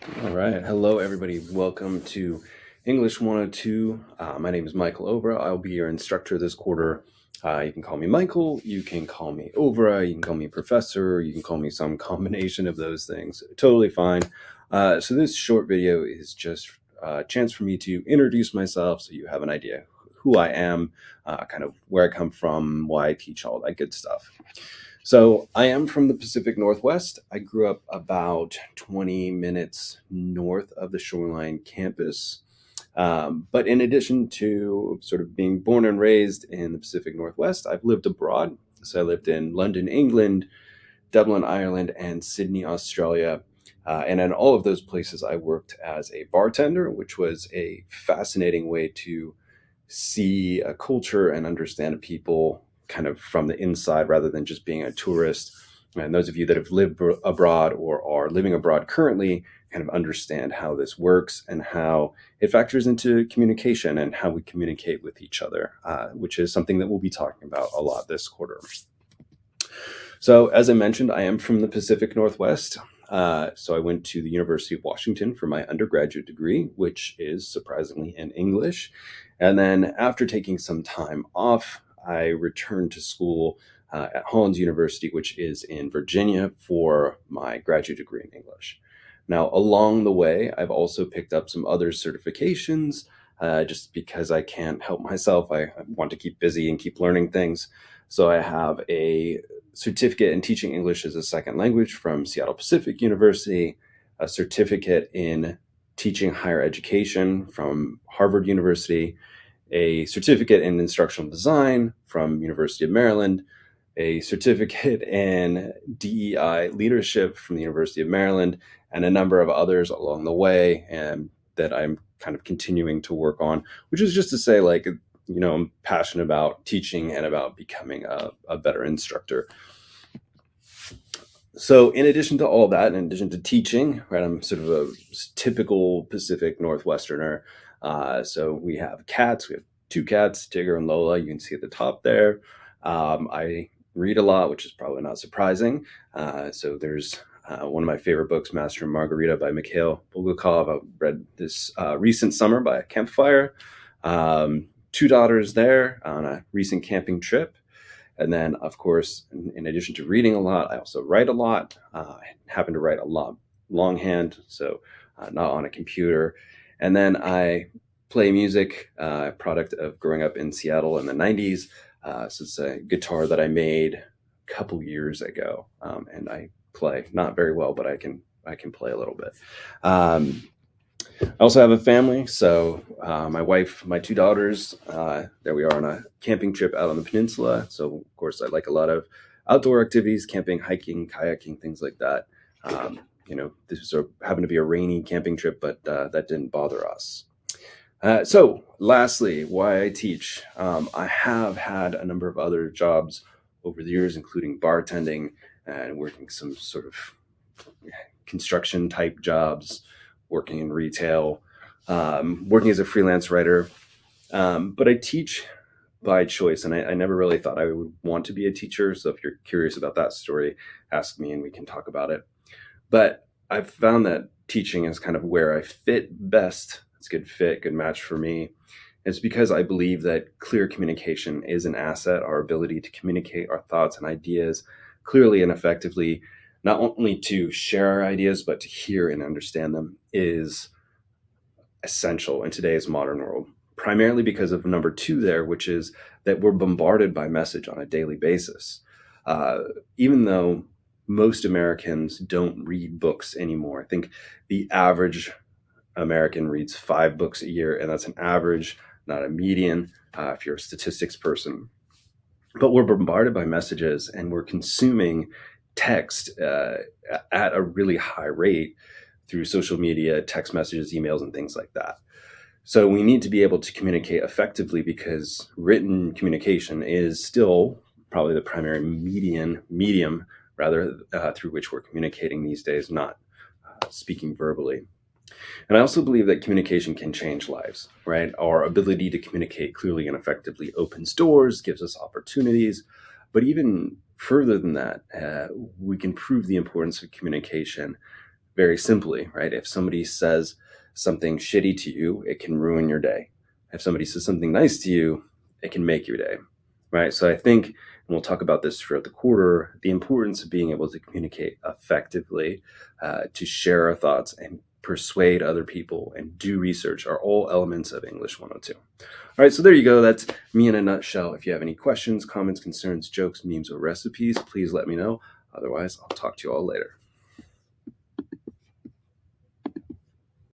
All right. Hello, everybody. Welcome to English 102. My name is Michael Overa. I'll be your instructor this quarter. You can call me Michael. You can call me Overa. You can call me Professor. You can call me some combination of those things. Totally fine. So this short video is just a chance for me to introduce myself so you have an idea who I am, kind of where I come from, why I teach, all that good stuff. So I am from the Pacific Northwest. I grew up about 20 minutes north of the Shoreline campus. But in addition to sort of being born and raised in the Pacific Northwest, I've lived abroad. So I lived in London, England, Dublin, Ireland, and Sydney, Australia. And in all of those places, I worked as a bartender, which was a fascinating way to see a culture and understand people kind of from the inside rather than just being a tourist. And those of you that have lived abroad or are living abroad currently kind of understand how this works and how it factors into communication and how we communicate with each other, which is something that we'll be talking about a lot this quarter. So as I mentioned, I am from the Pacific Northwest. So I went to the University of Washington for my undergraduate degree, which is surprisingly in English. And then after taking some time off, I returned to school at Hollins University, which is in Virginia, for my graduate degree in English. Now, along the way, I've also picked up some other certifications just because I can't help myself. I want to keep busy and keep learning things. So I have a certificate in teaching English as a second language from Seattle Pacific University, a certificate in teaching higher education from Harvard University, a certificate in instructional design from University of Maryland, a certificate in DEI leadership from the University of Maryland, and a number of others along the way, and that I'm kind of continuing to work on, which is just to say, like, I'm passionate about teaching and about becoming a better instructor. So in addition to all that, in addition to teaching, right, I'm sort of a typical Pacific Northwesterner. So we have cats. We have two cats, Tigger and Lola. You can see at the top there. I read a lot, which is probably not surprising. So there's one of my favorite books, Master and Margarita by Mikhail Bulgakov. I read this recent summer by a campfire. Two daughters there on a recent camping trip. And then, of course, in addition to reading a lot, I also write a lot. I happen to write a lot longhand, so not on a computer. And then I play music, product of growing up in Seattle in the 90s. So it's a guitar that I made a couple years ago, and I play not very well, but I can play a little bit. I also have a family, so my wife, my two daughters, there we are on a camping trip out on the peninsula. So, of course, I like a lot of outdoor activities, camping, hiking, kayaking, things like that. This happened to be a rainy camping trip, but that didn't bother us. So, lastly, why I teach. I have had a number of other jobs over the years, including bartending and working some sort of construction type jobs, working in retail, working as a freelance writer. But I teach by choice, and I never really thought I would want to be a teacher. So if you're curious about that story, ask me and we can talk about it. But I've found that teaching is kind of where I fit best. It's a good fit, good match for me. It's because I believe that clear communication is an asset. Our ability to communicate our thoughts and ideas clearly and effectively, not only to share our ideas, but to hear and understand them, is essential in today's modern world, primarily because of number two there, which is that we're bombarded by message on a daily basis. Even though most Americans don't read books anymore, I think the average American reads 5 books a year, and that's an average, not a median, if you're a statistics person. But we're bombarded by messages, and we're consuming text at a really high rate through social media, text messages, emails, and things like that. So we need to be able to communicate effectively, because written communication is still probably the primary medium through which we're communicating these days, not speaking verbally. And I also believe that communication can change lives, right? Our ability to communicate clearly and effectively opens doors, gives us opportunities. But even further than that, we can prove the importance of communication very simply, right? If somebody says something shitty to you, it can ruin your day. If somebody says something nice to you, it can make your day, right? So I think, and we'll talk about this throughout the quarter, the importance of being able to communicate effectively, to share our thoughts and persuade other people and do research are all elements of English 102. All right, so there you go. That's me in a nutshell. If you have any questions, comments, concerns, jokes, memes, or recipes, please let me know. Otherwise, I'll talk to you all later.